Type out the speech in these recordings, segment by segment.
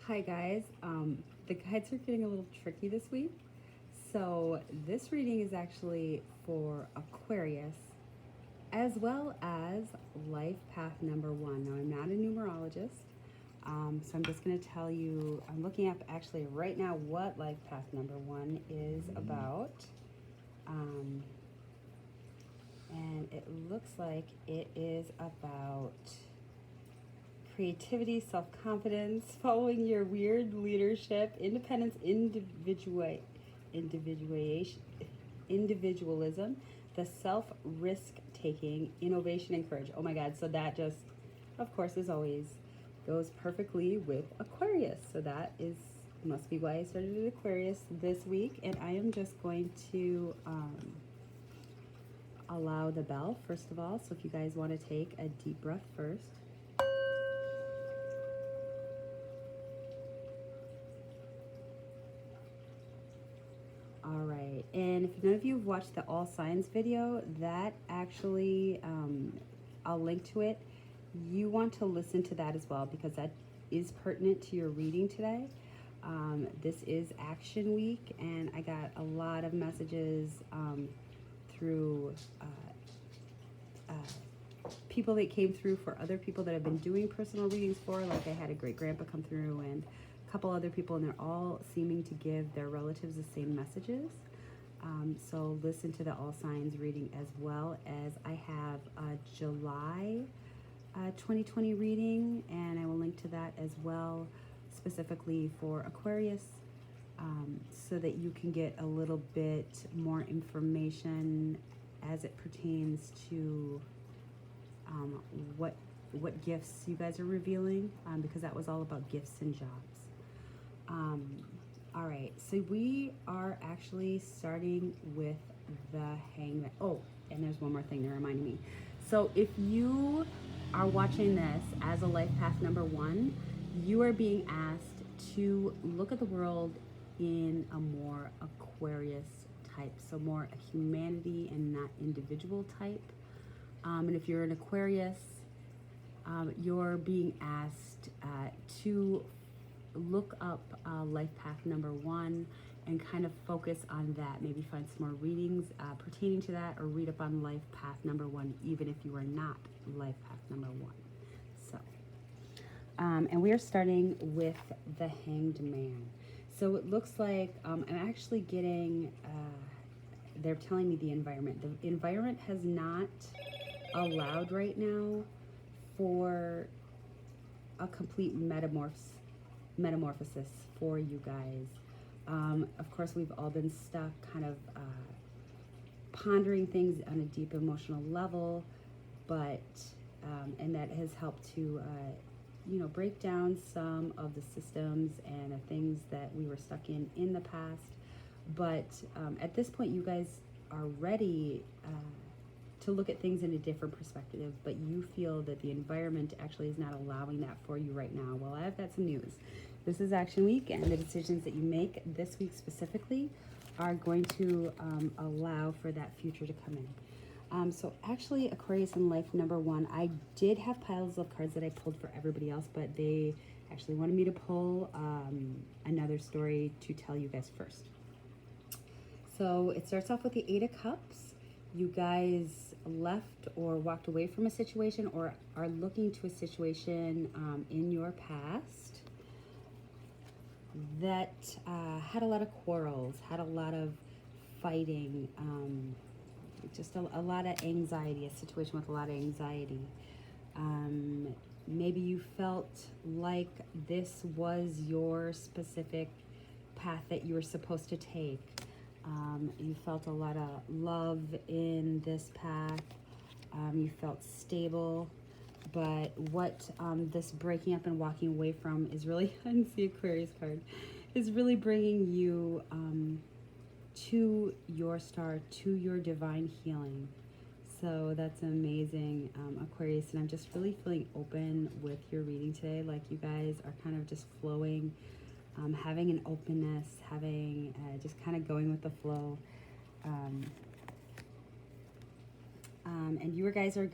Hi guys, the guides are getting a little tricky this week. So this reading is actually for Aquarius as well as life path number one. Now I'm not a numerologist, so I'm just going to tell you, I'm looking up actually right now what life path number one is about. And it looks like it is about creativity, self-confidence, following your weird leadership, independence, individualism, the self-risk taking, innovation, and courage. Oh my God, so that just, of course, as always, goes perfectly with Aquarius. So that must be why I started at Aquarius this week. And I am just going to allow the bell, first of all. So if you guys want to take a deep breath first. All right, and if none of you have watched the All Signs video, that actually, I'll link to it. You want to listen to that as well because that is pertinent to your reading today. This is Action Week, and I got a lot of messages through people that came through for other people that I've been doing personal readings for. Like I had a great grandpa come through and a couple other people, and they're all seeming to give their relatives the same messages. So listen to the All Signs reading, as well as I have a July 2020 reading, and I will link to that as well, specifically for Aquarius, so that you can get a little bit more information as it pertains to what gifts you guys are revealing, because that was all about gifts and jobs. All right, so we are actually starting with the Hangman. Oh, and there's one more thing that reminded me. So if you are watching this as a life path number one, you are being asked to look at the world in a more Aquarius type, so more a humanity and not individual type. And if you're an Aquarius, you're being asked to look up life path number one and kind of focus on that. Maybe find some more readings pertaining to that, or read up on life path number one, even if you are not life path number one. So, and we are starting with the Hanged Man. So it looks like I'm actually getting, they're telling me the environment. The environment has not allowed right now for a complete metamorphosis for you guys. Of course, we've all been stuck kind of pondering things on a deep emotional level, but and that has helped to break down some of the systems and the things that we were stuck in the past. But at this point, you guys are ready to look at things in a different perspective, but you feel that the environment actually is not allowing that for you right now. Well, I've got some news. This is Action Week, and the decisions that you make this week specifically are going to allow for that future to come in. So actually, Aquarius in life number one, I did have piles of cards that I pulled for everybody else, but they actually wanted me to pull another story to tell you guys first. So it starts off with the Eight of Cups. You guys left or walked away from a situation, or are looking to a situation in your past that had a lot of quarrels, had a lot of fighting, just a lot of anxiety, a situation with a lot of anxiety. Maybe you felt like this was your specific path that you were supposed to take. You felt a lot of love in this path. You felt stable, but what this breaking up and walking away from is really, I didn't see Aquarius card, is really bringing you to your star, to your divine healing. So that's amazing, Aquarius, and I'm just really feeling open with your reading today. Like you guys are kind of just flowing, having an openness, having just kind of going with the flow. And you guys are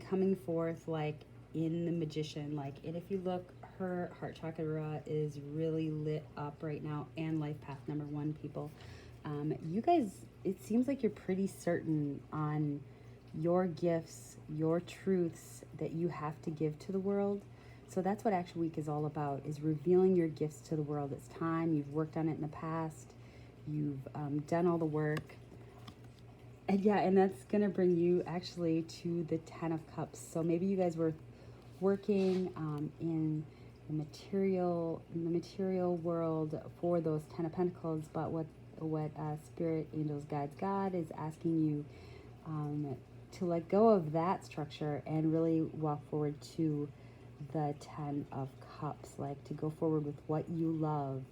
coming forth like in the Magician. Like, and if you look, her heart chakra is really lit up right now, and life path number 1, people. You guys, it seems like you're pretty certain on your gifts, your truths that you have to give to the world. So that's what Action Week is all about, is revealing your gifts to the world. It's time. You've worked on it in the past. You've done all the work. And yeah, and that's going to bring you actually to the 10 of Cups. So maybe you guys were working in the material world for those 10 of Pentacles, but what Spirit, Angels, Guides, God is asking you to let go of that structure and really walk forward to the 10 of Cups, like to go forward with what you love,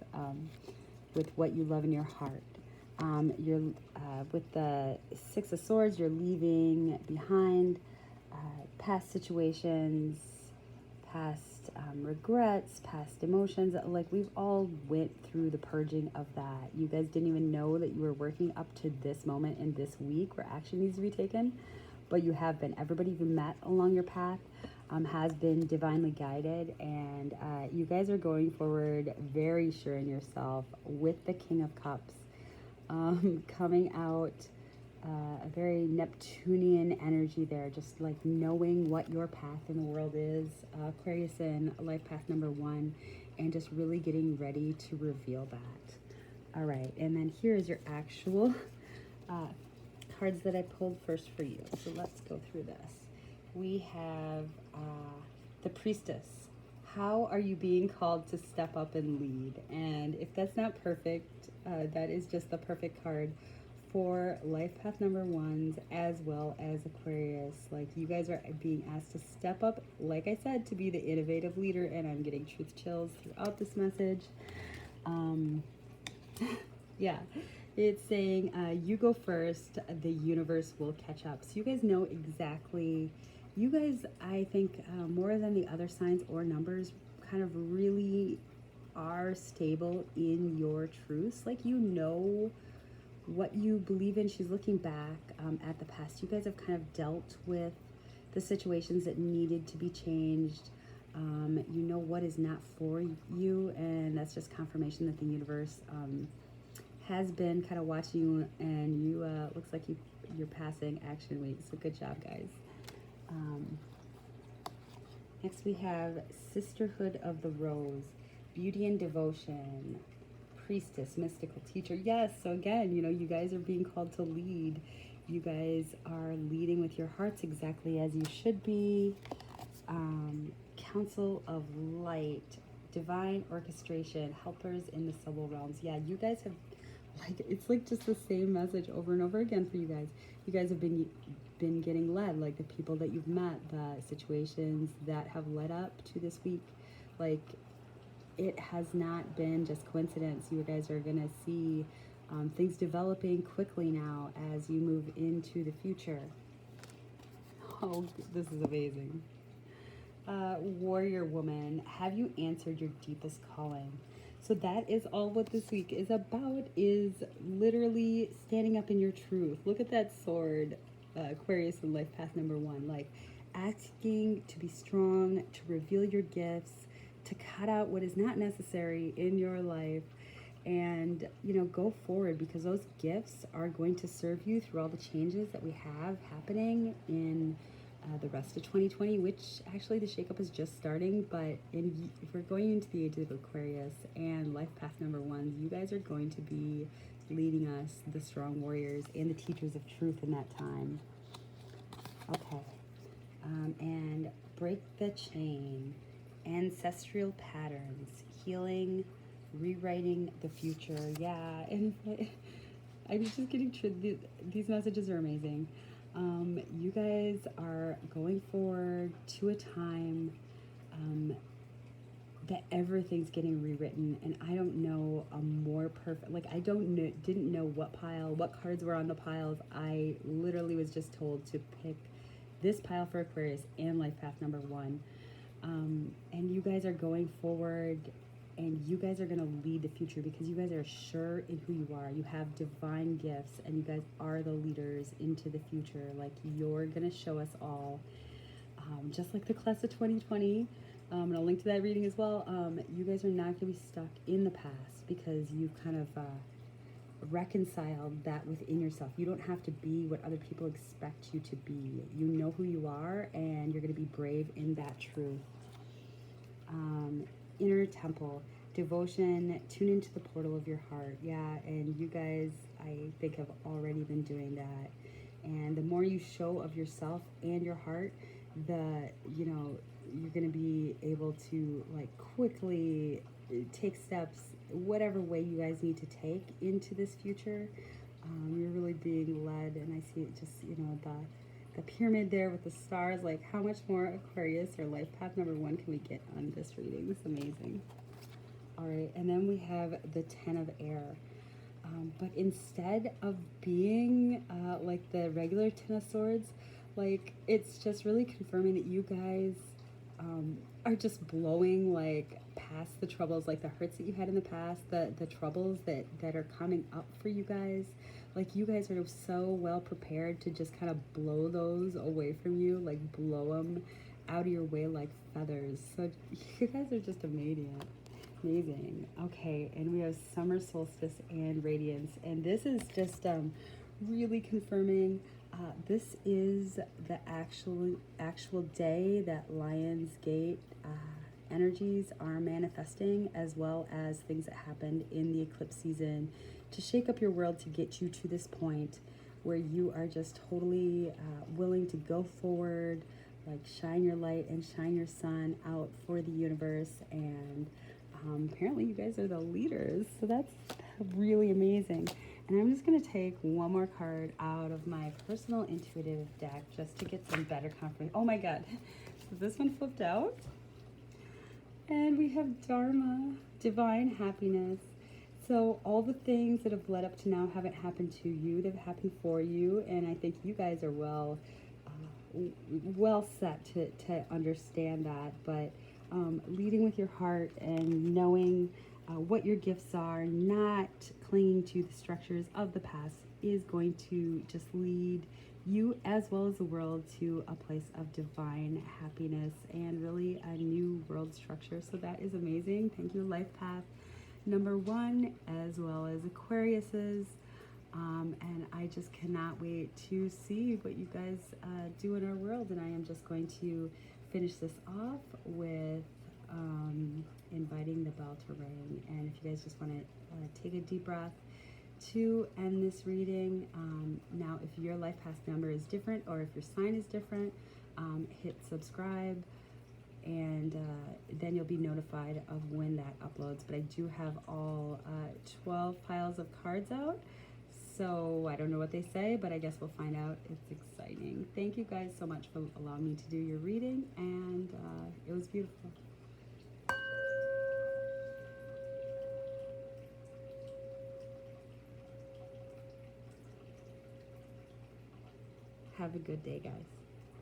with what you love in your heart. You're with the 6 of Swords, you're leaving behind past situations, past regrets, past emotions. Like, we've all went through the purging of that. You guys didn't even know that you were working up to this moment in this week where action needs to be taken, but you have been. Everybody you met along your path has been divinely guided, and you guys are going forward very sure in yourself with the King of Cups coming out. A very Neptunian energy there, just like knowing what your path in the world is, Aquarius in life path number 1, and just really getting ready to reveal that. All right, and then here is your actual cards that I pulled first for you. So let's go through this. We have the Priestess. How are you being called to step up and lead? And if that's not perfect, that is just the perfect card for life path number 1s as well as Aquarius. Like, you guys are being asked to step up, like I said, to be the innovative leader, and I'm getting truth chills throughout this message. Yeah, it's saying you go first, the universe will catch up. So you guys know exactly, you guys, I think more than the other signs or numbers, kind of really are stable in your truths. Like, you know what you believe in. She's looking back at the past. You guys have kind of dealt with the situations that needed to be changed. You know what is not for you, and that's just confirmation that the universe has been kind of watching you, and you looks like you're passing Action Week. So good job, guys. Next we have Sisterhood of the Rose, Beauty and Devotion, Priestess, Mystical Teacher. Yes, so again, you know, you guys are being called to lead. You guys are leading with your hearts exactly as you should be. Council of Light, Divine Orchestration, Helpers in the Subtle Realms. Yeah, you guys have, like, it's like just the same message over and over again for you guys. You guys have been getting led, like the people that you've met, the situations that have led up to this week. Like, it has not been just coincidence. You guys are going to see things developing quickly now as you move into the future. Oh, this is amazing. Warrior Woman, have you answered your deepest calling? So that is all what this week is about, is literally standing up in your truth. Look at that sword, Aquarius in life path number 1. Like, asking to be strong, to reveal your gifts, to cut out what is not necessary in your life, and, you know, go forward, because those gifts are going to serve you through all the changes that we have happening in the rest of 2020, which actually the shakeup is just starting. But if we're going into the age of Aquarius and life path number 1, you guys are going to be leading us, the strong warriors and the teachers of truth in that time. Okay. And break the chain, ancestral patterns, healing, rewriting the future. Yeah, and I'm just getting these messages are amazing. You guys are going forward to a time that everything's getting rewritten, and I don't know a more perfect, like, I didn't know what cards were on the piles. I literally was just told to pick this pile for Aquarius and life path number 1. And you guys are going forward, and you guys are going to lead the future, because you guys are sure in who you are. You have divine gifts, and you guys are the leaders into the future. Like, you're going to show us all just like the class of 2020, and I'll link to that reading as well. You guys are not going to be stuck in the past because you've kind of reconciled that within yourself. You don't have to be what other people expect you to be. You know who you are, and you're going to be brave in that truth. Inner temple, devotion, tune into the portal of your heart. Yeah, and you guys, I think, have already been doing that. And the more you show of yourself and your heart, the, you know, you're going to be able to like quickly take steps, whatever way you guys need to take into this future. You're really being led, and I see it just, you know, the pyramid there with the stars. Like, how much more Aquarius or life path number 1 can we get on this reading? It's amazing. All right, and then we have the 10 of air. But instead of being like the regular 10 of swords, like, it's just really confirming that you guys are just blowing like past the troubles, like the hurts that you had in the past, the troubles that are coming up for you guys. Like, you guys are so well prepared to just kind of blow those away from you, like blow them out of your way like feathers. So you guys are just amazing. Amazing. Okay, and we have summer solstice and radiance, and this is just really confirming. This is the actual day that Lionsgate energies are manifesting, as well as things that happened in the eclipse season to shake up your world to get you to this point where you are just totally willing to go forward, like shine your light and shine your sun out for the universe. And apparently you guys are the leaders, so that's really amazing. And I'm just going to take one more card out of my personal intuitive deck just to get some better confidence. Oh my god, so this one flipped out, and we have Dharma, divine happiness. So all the things that have led up to now haven't happened to you, they've happened for you, and I think you guys are well set to understand that. But leading with your heart and knowing what your gifts are, not clinging to the structures of the past, is going to just lead you as well as the world to a place of divine happiness and really a new world structure. So that is amazing. Thank you, life path number 1, as well as Aquarius's. And I just cannot wait to see what you guys do in our world. And I am just going to finish this off with inviting the bell to ring. And if you guys just want to take a deep breath to end this reading. Now, if your life path number is different, or if your sign is different, hit subscribe, and then you'll be notified of when that uploads. But I do have all 12 piles of cards out, so I don't know what they say, but I guess we'll find out. It's exciting. Thank you guys so much for allowing me to do your reading, and it was beautiful. Have a good day, guys.